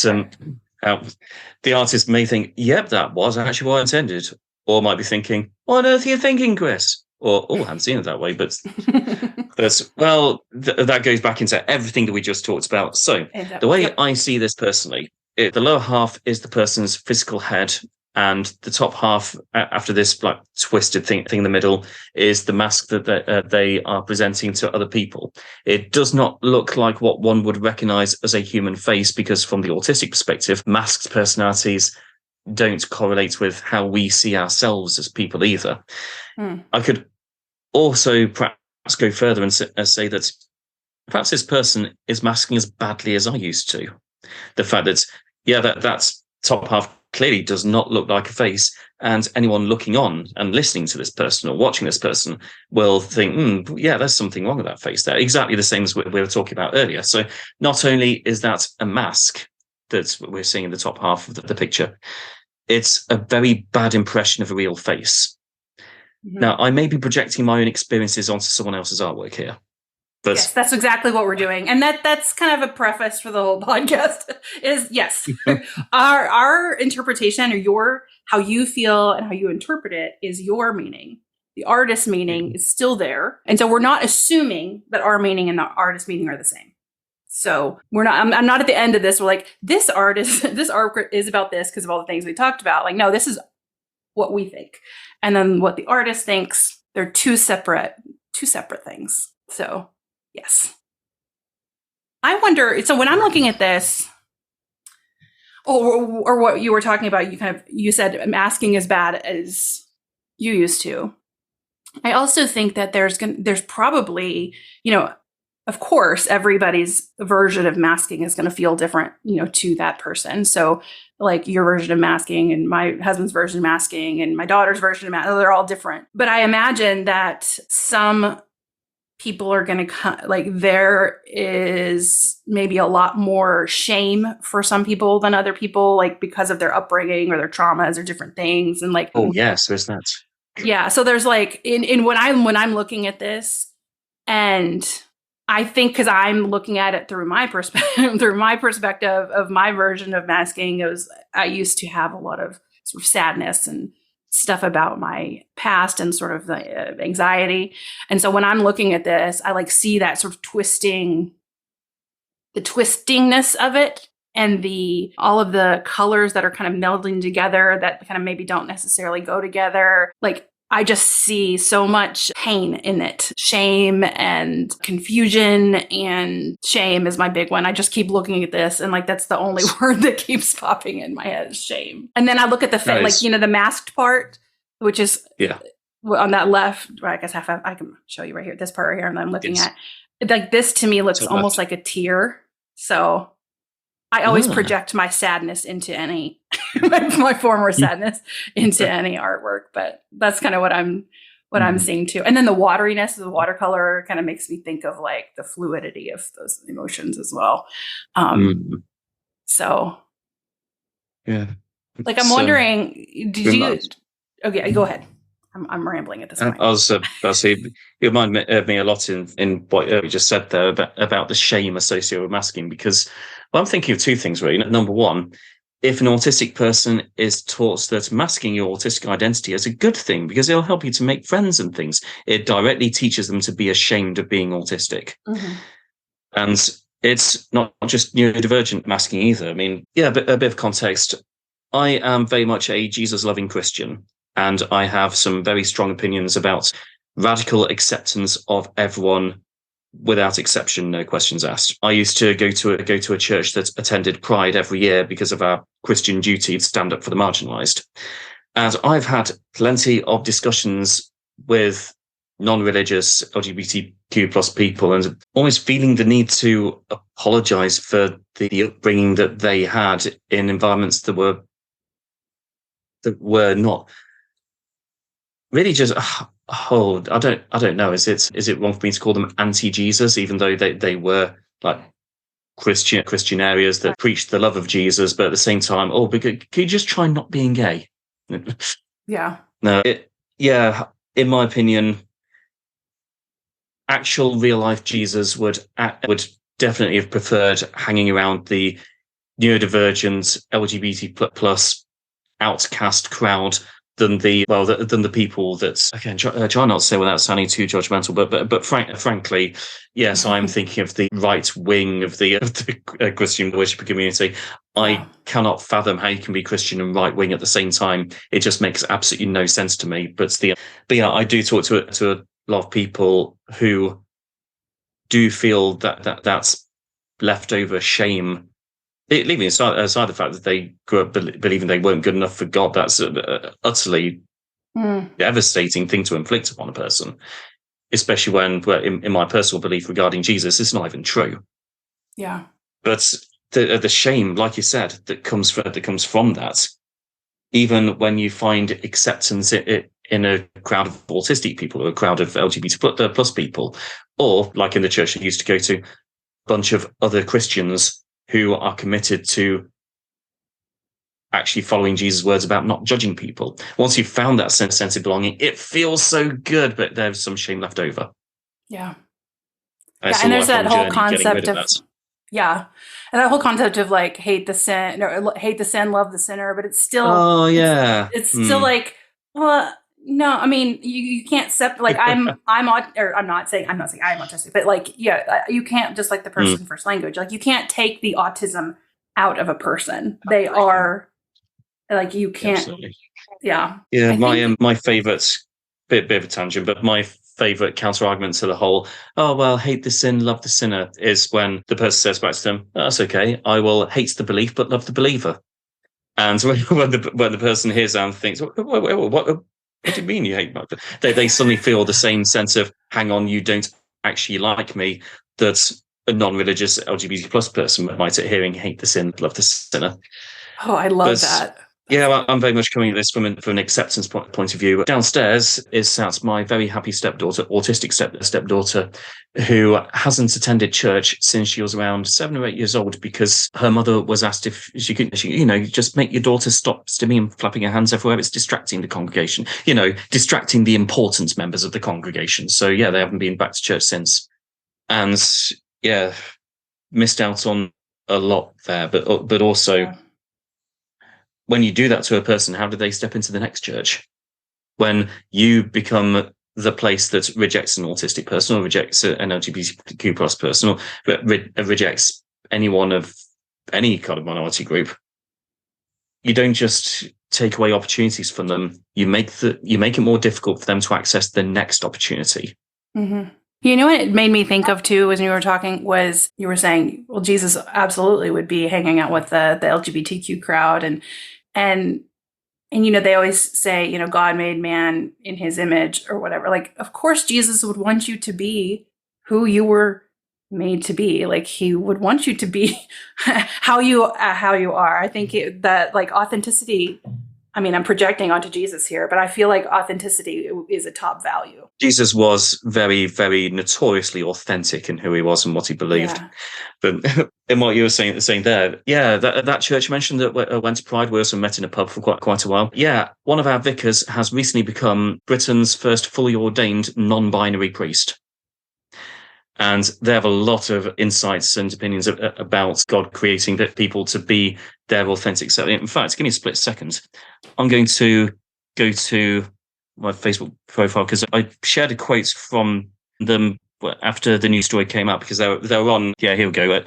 how the artist may think, yep, that was actually what I intended. Or might be thinking, what on earth are you thinking, Chris? Or, I haven't seen it that way. But that goes back into everything that we just talked about. So the way I see this personally, the lower half is the person's physical head, and the top half, after this like twisted thing in the middle, is the mask that they are presenting to other people. It does not look like what one would recognize as a human face, because from the autistic perspective, masked personalities don't correlate with how we see ourselves as people either. I could also perhaps go further and say that perhaps this person is masking as badly as I used to. The fact that, that's top half clearly does not look like a face, and anyone looking on and listening to this person or watching this person will think, there's something wrong with that face there. Exactly the same as we were talking about earlier. So not only is that a mask that we're seeing in the top half of the picture, it's a very bad impression of a real face. Now, I may be projecting my own experiences onto someone else's artwork here. But yes, that's exactly what we're doing. And that's kind of a preface for the whole podcast is, yes, our interpretation, or how you feel and how you interpret it, is your meaning. the artist meaning is still there. And so we're not assuming that our meaning and the artist meaning are the same. So we're not, I'm not at the end of this. We're like, this artist, this art is about this because of all the things we talked about. Like, no, this is what we think. And then what the artist thinks, they're two separate things. So yes. I wonder, so when I'm looking at this, or what you were talking about, you said masking as bad as you used to. I also think that there's probably, of course, everybody's version of masking is going to feel different, to that person. So like your version of masking and my husband's version of masking and my daughter's version of masking, they're all different. But I imagine that some people are going to, like, there is maybe a lot more shame for some people than other people, like because of their upbringing or their traumas or different things. And like, oh yes, there's that. Yeah. So there's like in when I'm looking at this, and I think because I'm looking at it through my perspective, of my version of masking, I used to have a lot of sort of sadness and stuff about my past and sort of the anxiety. And so when I'm looking at this, I like see that sort of the twistingness of it, and all of the colors that are kind of melding together that kind of maybe don't necessarily go together. Like, I just see so much pain in it. Shame and confusion, and shame is my big one. I just keep looking at this, and like, that's the only word that keeps popping in my head, is shame. And then I look at the the masked part, which is on that left, I guess I can show you right here, this part right here, and I'm looking at, like, this to me looks almost like a tear. So I always project my sadness into any, my former sadness into any artwork, but that's kind of what I'm seeing too. And then the wateriness of the watercolor kind of makes me think of like the fluidity of those emotions as well. So yeah, like, I'm wondering, okay, go ahead. I'm rambling at this point. I was it reminded me a lot in what you just said there about the shame associated with masking, because I'm thinking of two things really. Number one, if an autistic person is taught that masking your autistic identity is a good thing because it'll help you to make friends and things, it directly teaches them to be ashamed of being autistic. Mm-hmm. And it's not just neurodivergent masking either. I mean, a bit of context. I am very much a Jesus-loving Christian, and I have some very strong opinions about radical acceptance of everyone without exception, no questions asked. I used to go to a church that attended Pride every year because of our Christian duty to stand up for the marginalised. And I've had plenty of discussions with non-religious LGBTQ plus people, and always feeling the need to apologise for the upbringing that they had in environments that were not really just I don't know. Is it wrong for me to call them anti-Jesus, even though they were like Christian areas that preached the love of Jesus, but at the same time, can you just try not being gay? Yeah. No. In my opinion, actual real life Jesus would definitely have preferred hanging around the neurodivergent LGBT plus outcast crowd than the people that, again, try not to say without sounding too judgmental, but frankly, yes, I'm thinking of the right wing of the Christian worship community. Yeah. I cannot fathom how you can be Christian and right wing at the same time. It just makes absolutely no sense to me. But I do talk to a lot of people who do feel that's leftover shame. Leaving aside the fact that they grew up believing they weren't good enough for God, that's an utterly devastating thing to inflict upon a person, especially when in my personal belief regarding Jesus, it's not even true. Yeah. But the shame, like you said, that comes from that, even when you find acceptance in a crowd of autistic people or a crowd of LGBT plus people, or like in the church I used to go to, a bunch of other Christians who are committed to actually following Jesus' words about not judging people. Once you've found that sense of belonging, it feels so good, but there's some shame left over. Yeah. And there's that whole concept of and that whole concept of like hate the sin, love the sinner, but it's still it's still like, well, No, I mean you can't like I'm not saying I'm autistic, but like yeah, you can't just like the person first language. Like you can't take the autism out of a person. They are like you can't. Absolutely. Yeah. Yeah, my favourite bit of a tangent, but my favourite counter argument to the whole "oh well, hate the sin, love the sinner" is when the person says back to them, "That's okay. I will hate the belief, but love the believer." And when the person hears that and thinks, what do you mean you hate me? They suddenly feel the same sense of, hang on, you don't actually like me, that a non-religious LGBT plus person might, at hearing hate the sin, love the sinner. Oh, I love that. Yeah, well, I'm very much coming at this from an acceptance point of view. Downstairs is sat my very happy stepdaughter, autistic stepdaughter, who hasn't attended church since she was around 7 or 8 years old, because her mother was asked if she could, just make your daughter stop stimming and flapping her hands everywhere. It's distracting the congregation, distracting the important members of the congregation. So yeah, they haven't been back to church since, and yeah, missed out on a lot there. But also. Yeah. When you do that to a person, how do they step into the next church? When you become the place that rejects an autistic person, or rejects an LGBTQ plus person, or rejects anyone of any kind of minority group, you don't just take away opportunities from them. You make it more difficult for them to access the next opportunity. Mm-hmm. You know what it made me think of too, as you were talking, was you were saying, well, Jesus absolutely would be hanging out with the LGBTQ crowd, and they always say, God made man in his image or whatever. Like, of course, Jesus would want you to be who you were made to be. Like, he would want you to be how you are. I think that like authenticity. I mean, I'm projecting onto Jesus here, but I feel like authenticity is a top value. Jesus was very, very notoriously authentic in who he was and what he believed. Yeah. But in what you were saying there, yeah, that church mentioned that went to Pride. We also met in a pub for quite a while. Yeah, one of our vicars has recently become Britain's first fully ordained non-binary priest. And they have a lot of insights and opinions about God creating people to be their authentic self. In fact, give me a split second. I'm going to go to my Facebook profile because I shared a quote from them after the news story came out, because they were on. Yeah, here we go.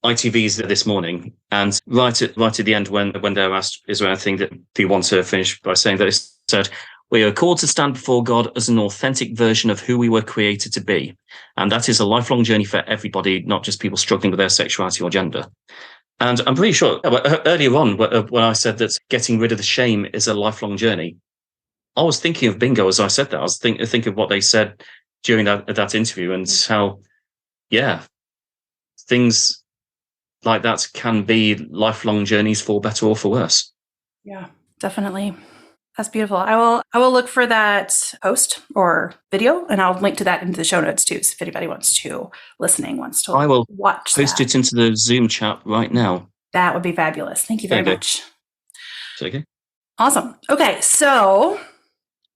ITV's this morning, and right at the end when they were asked, "Is there anything that you want to finish by saying?" That it said, "We are called to stand before God as an authentic version of who we were created to be. And that is a lifelong journey for everybody, not just people struggling with their sexuality or gender." And I'm pretty sure earlier on, when I said that getting rid of the shame is a lifelong journey, I was thinking of bingo as I said that. I was thinking of what they said during that interview, and how, yeah, things like that can be lifelong journeys, for better or for worse. Yeah, definitely. That's beautiful. I will look for that post or video, and I'll link to that into the show notes too. So if anybody wants to I will watch post it into the Zoom chat right now. That would be fabulous. Thank you very much. Okay. Awesome. Okay, so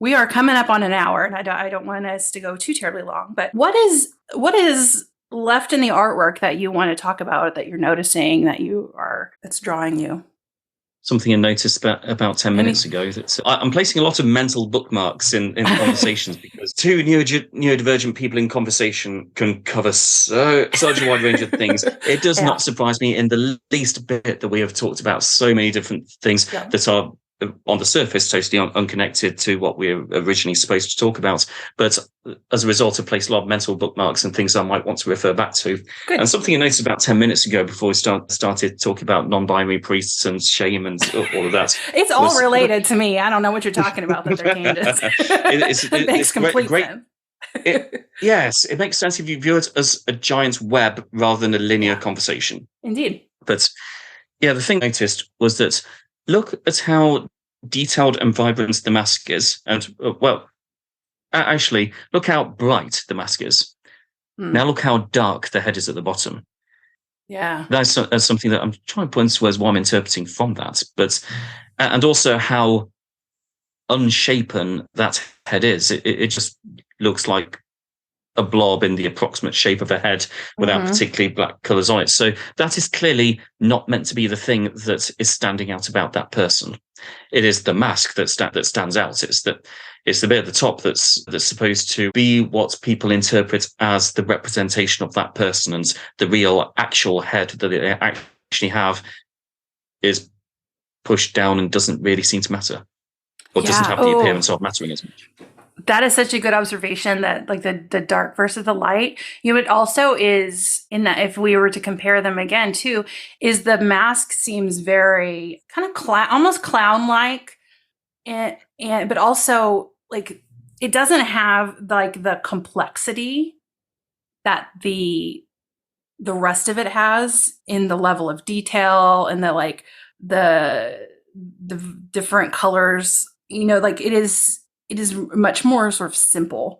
we are coming up on an hour, and I don't want us to go too terribly long. But what is left in the artwork that you want to talk about, that you're noticing, that's drawing you? Something I noticed about 10 minutes ago. I'm placing a lot of mental bookmarks in conversations, because two neurodivergent people in conversation can cover such a wide range of things. It does not surprise me in the least bit that we have talked about so many different things that are on the surface totally unconnected to what we were originally supposed to talk about. But as a result, I've placed a lot of mental bookmarks and things I might want to refer back to. Good. And something I noticed about 10 minutes ago, before we started talking about non-binary priests and shame and all of that. It's all related to me. I don't know what you're talking about, that they're Candace. It makes complete sense. Yes, it makes sense if you view it as a giant web rather than a linear conversation. Indeed. But yeah, the thing I noticed was that, look at how detailed and vibrant the mask is. And, actually, look how bright the mask is. Now look how dark the head is at the bottom. Yeah. That's something that I'm trying to put into words what I'm interpreting from that. But, and also how unshapen that head is. It just looks like a blob in the approximate shape of a head without particularly black colours on it. So that is clearly not meant to be the thing that is standing out about that person. It is the mask that stands out. It's the bit at the top that's supposed to be what people interpret as the representation of that person, and the real actual head that they actually have is pushed down and doesn't really seem to matter, or doesn't have the appearance of mattering as much. That is such a good observation, that like the dark versus the light. It also is in that, if we were to compare them again too, is the mask seems very kind of almost clown-like, and but also like it doesn't have like the complexity that the rest of it has in the level of detail and the different colors. Like it is much more sort of simple,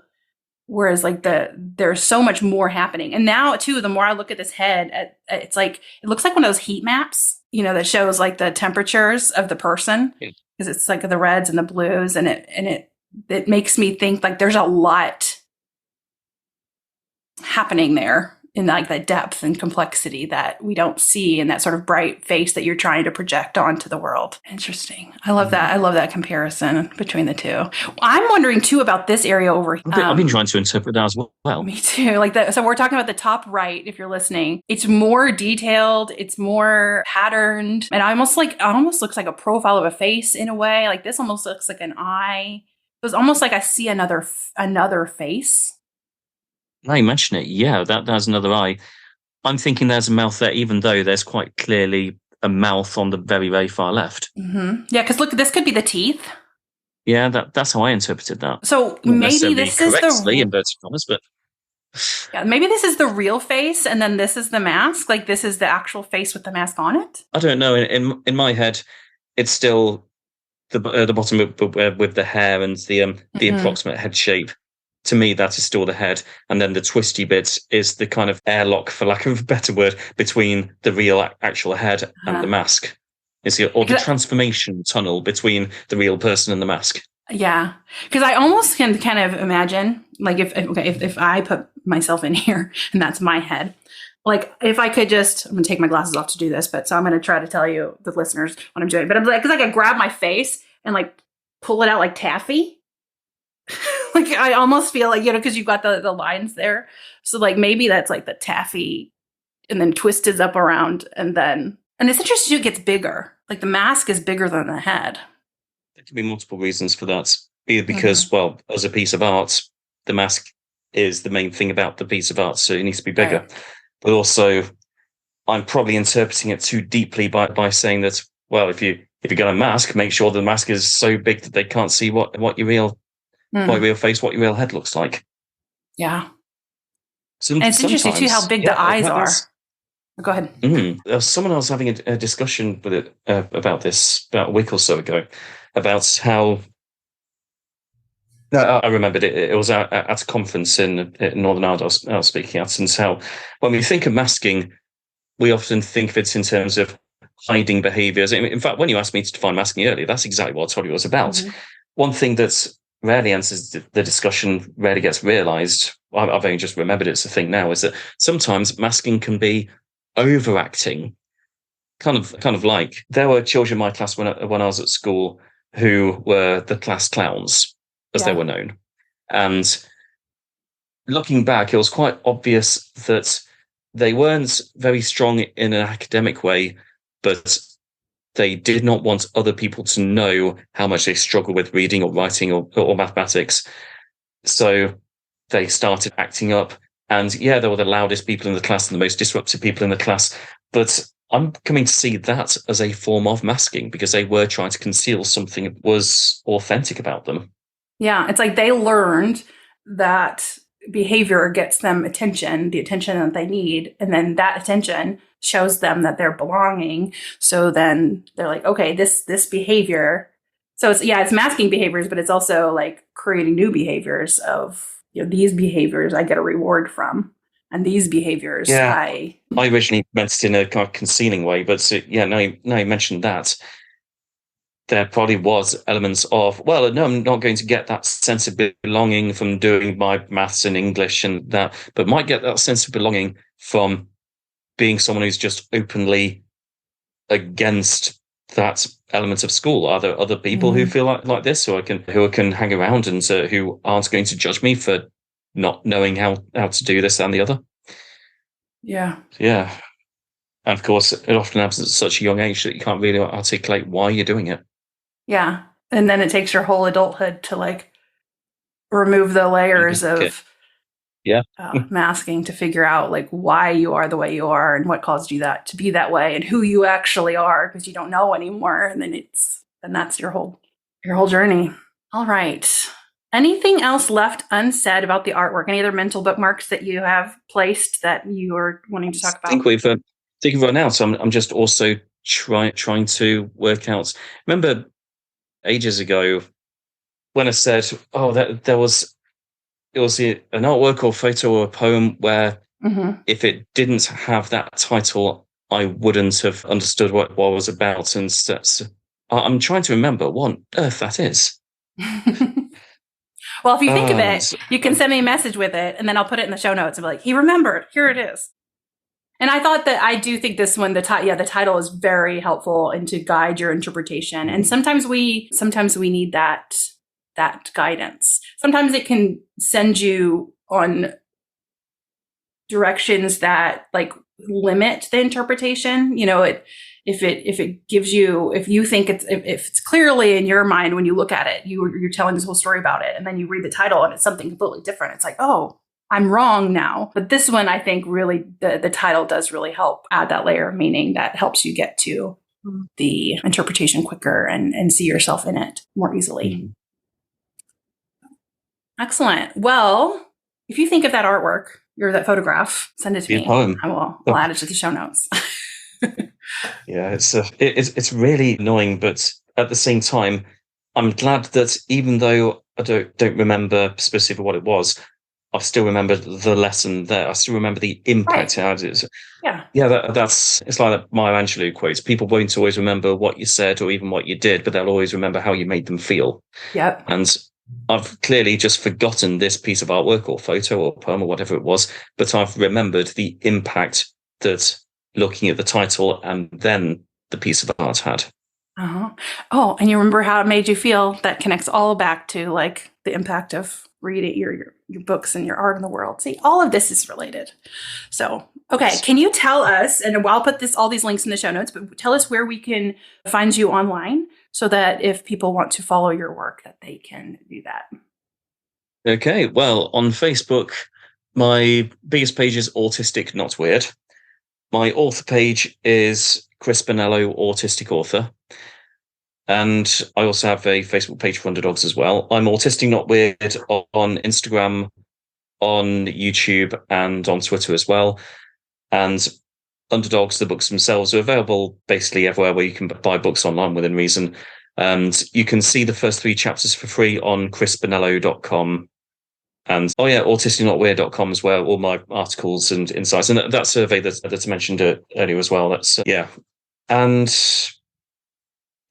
whereas like there's so much more happening. And now too, the more I look at this head, it's like it looks like one of those heat maps, that shows like the temperatures of the person, because it's like the reds and the blues, and it makes me think like there's a lot happening there in like that depth and complexity that we don't see in that sort of bright face that you're trying to project onto the world. Interesting. I love that. I love that comparison between the two. I'm wondering too about this area over here. I've been trying to interpret that as well. Me too. Like that. So we're talking about the top right, if you're listening. It's more detailed. It's more patterned. And almost looks like a profile of a face in a way. Like this almost looks like an eye. It was almost like I see another face. Now you mention it, yeah, that's another eye. I'm thinking there's a mouth there, even though there's quite clearly a mouth on the very, very far left. Mm-hmm. Yeah, because look, this could be the teeth. Yeah, that's how I interpreted that. So maybe this is the inverted commas, but yeah, maybe this is the real face, and then this is the mask. Like this is the actual face with the mask on it. I don't know. In my head, it's still the bottom with the hair and the approximate head shape. To me, that is still the head. And then the twisty bit is the kind of airlock, for lack of a better word, between the real actual head and the mask. Or the transformation tunnel between the real person and the mask. Yeah. Because I almost can kind of imagine, like, if I put myself in here and that's my head, like, if I could I'm going to take my glasses off to do this, so I'm going to try to tell you, the listeners, what I'm doing. But I'm like, because I could grab my face and, like, pull it out like taffy. Like I almost feel like, because you've got the lines there. So like maybe that's like the taffy and then twisted up around and it's interesting, it gets bigger. Like the mask is bigger than the head. There could be multiple reasons for that. Either because, well, as a piece of art, the mask is the main thing about the piece of art, so it needs to be bigger. Right. But also, I'm probably interpreting it too deeply by saying that, well, if you're going to mask, make sure the mask is so big that they can't see what your real face, what your real head looks like. Yeah. And it's interesting too how big the eyes are. Go ahead. Someone else having a discussion with it about this about a week or so ago, about how I remembered it. It was at a conference in Northern Ireland I was speaking at, and how when we think of masking, we often think of it in terms of hiding behaviours. In fact, when you asked me to define masking earlier, that's exactly what I told you it was about. One thing that's rarely answers the discussion, rarely gets realised. I've only just remembered it's a thing now. Is that sometimes masking can be overacting, kind of like there were children in my class when I was at school who were the class clowns, as they were known. And looking back, it was quite obvious that they weren't very strong in an academic way, but they did not want other people to know how much they struggle with reading or writing or mathematics. So they started acting up. And they were the loudest people in the class and the most disruptive people in the class. But I'm coming to see that as a form of masking, because they were trying to conceal something that was authentic about them. Yeah, it's like they learned that behavior gets them attention, the attention that they need. And then that attention shows them that they're belonging. So then they're like, okay, this behavior. So it's masking behaviors, but it's also like creating new behaviors of, these behaviors I get a reward from, and these behaviors I originally meant it in a kind of concealing way, but now you mentioned that. there probably was elements of, well, no, I'm not going to get that sense of belonging from doing my maths and English and that, but might get that sense of belonging from being someone who's just openly against that element of school. Are there other people who feel like this, who can hang around and who aren't going to judge me for not knowing how to do this and the other? Yeah. Yeah. And of course, it often happens at such a young age that you can't really articulate why you're doing it. Yeah. And then it takes your whole adulthood to like remove the layers of masking to figure out like why you are the way you are and what caused you that to be that way and who you actually are, because you don't know anymore. And then that's your whole journey. All right. Anything else left unsaid about the artwork? Any other mental bookmarks that you have placed that you are wanting to talk about? I think we've run out. So I'm just also trying to work out. Remember ages ago when I said, it was an artwork or photo or a poem where if it didn't have that title, I wouldn't have understood what it was about. And I'm trying to remember what on earth that is. Well, if you think of it, you can send me a message with it, and then I'll put it in the show notes and be like, he remembered. Here it is. And I do think this one, the title is very helpful and to guide your interpretation. And sometimes we need that guidance. Sometimes it can send you on directions that like limit the interpretation. You know, if you think if it's clearly in your mind when you look at it, you're telling this whole story about it, and then you read the title and it's something completely different. It's like, oh, I'm wrong now. But this one, I think really the title does really help add that layer of meaning that helps you get to the interpretation quicker and see yourself in it more easily. Excellent. Well, if you think of that artwork or that photograph, send it to me. I'll add it to the show notes. Yeah, it's really annoying, but at the same time, I'm glad that even though I don't remember specifically what it was, I still remember the lesson there. I still remember the impact it had. It's like that Maya Angelou quotes. People won't always remember what you said or even what you did, but they'll always remember how you made them feel. Yep. And I've clearly just forgotten this piece of artwork or photo or poem or whatever it was, but I've remembered the impact that looking at the title and then the piece of art had. Oh, and you remember how it made you feel? That connects all back to like the impact of reading your books and your art in the world. See, all of this is related. So, okay, can you tell us, and I'll put all these links in the show notes, but tell us where we can find you online so that if people want to follow your work, that they can do that. Okay, well, on Facebook, my biggest page is Autistic Not Weird. My author page is Chris Bonnello, Autistic Author. And I also have a Facebook page for Underdogs as well. I'm Autistic Not Weird on Instagram, on YouTube, and on Twitter as well. And Underdogs, the books themselves, are available basically everywhere where you can buy books online within reason. And you can see the first 3 chapters for free on chrisbonnello.com. And autisticnotweird.com as well, all my articles and insights. And that survey that's mentioned earlier as well. That's and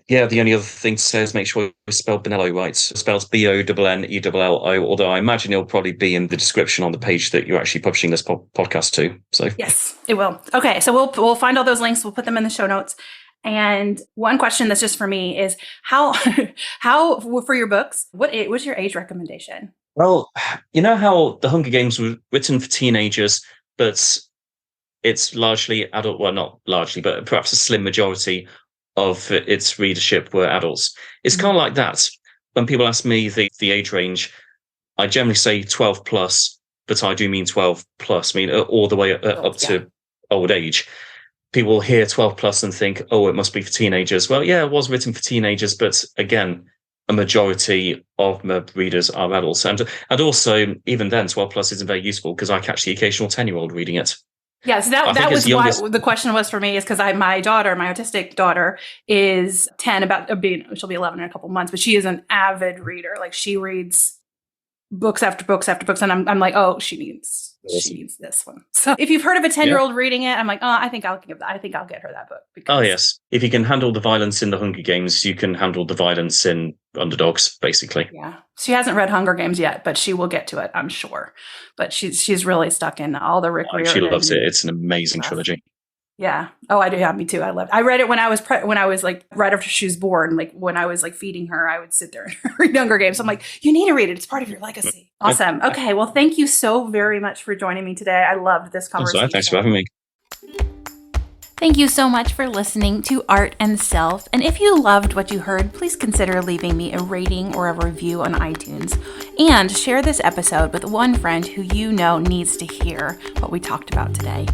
the only other thing to say is make sure you spell Bonnello right. It spells Bonnello, although I imagine it'll probably be in the description on the page that you're actually publishing this podcast to. So yes, it will. Okay, so we'll find all those links. We'll put them in the show notes. And one question that's just for me is how for your books, what's your age recommendation? Well, you know how The Hunger Games were written for teenagers, but it's largely adult. Well, not largely, but perhaps a slim majority of its readership were adults. It's kind of like that. When people ask me the age range, I generally say 12 plus, but I do mean 12 plus, I mean all the way up to old age. People hear 12 plus and think, oh, it must be for teenagers. Well, yeah, it was written for teenagers, but again, a majority of my readers are adults. And also, even then, 12 plus isn't very useful because I catch the occasional 10-year-old reading it. Yeah, so that was why the question was for me, is because my autistic daughter is 10, she'll be 11 in a couple months, but she is an avid reader. Like she reads books after books after books. And I'm like, oh, she needs this one. So if you've heard of a 10-year-old reading it, I'm like, oh, I think I'll get her that book. Oh, yes. If you can handle the violence in the Hunger Games, you can handle the violence in Underdogs, basically. Yeah. She hasn't read Hunger Games yet, but she will get to it, I'm sure. But she's really stuck in all the Rick Riordan. She loves it. It's an amazing trilogy. Yeah. Oh, I do. Yeah, me too. I read it when I was like right after she was born. Like when I was like feeding her, I would sit there and read Hunger Games. I'm like, you need to read it. It's part of your legacy. Awesome. Okay. Well, thank you so very much for joining me today. I loved this conversation. Thanks for having me. Thank you so much for listening to Art and Self. And if you loved what you heard, please consider leaving me a rating or a review on iTunes. And share this episode with one friend who you know needs to hear what we talked about today.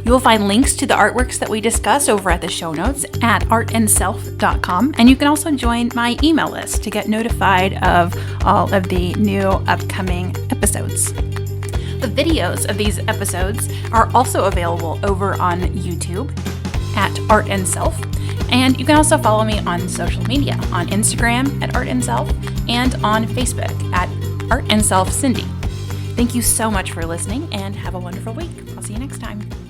You will find links to the artworks that we discuss over at the show notes at artandself.com. And you can also join my email list to get notified of all of the new upcoming episodes. The videos of these episodes are also available over on YouTube at Art and Self. And you can also follow me on social media, on Instagram at Art and Self and on Facebook at Art and Self Cindy. Thank you so much for listening and have a wonderful week. I'll see you next time.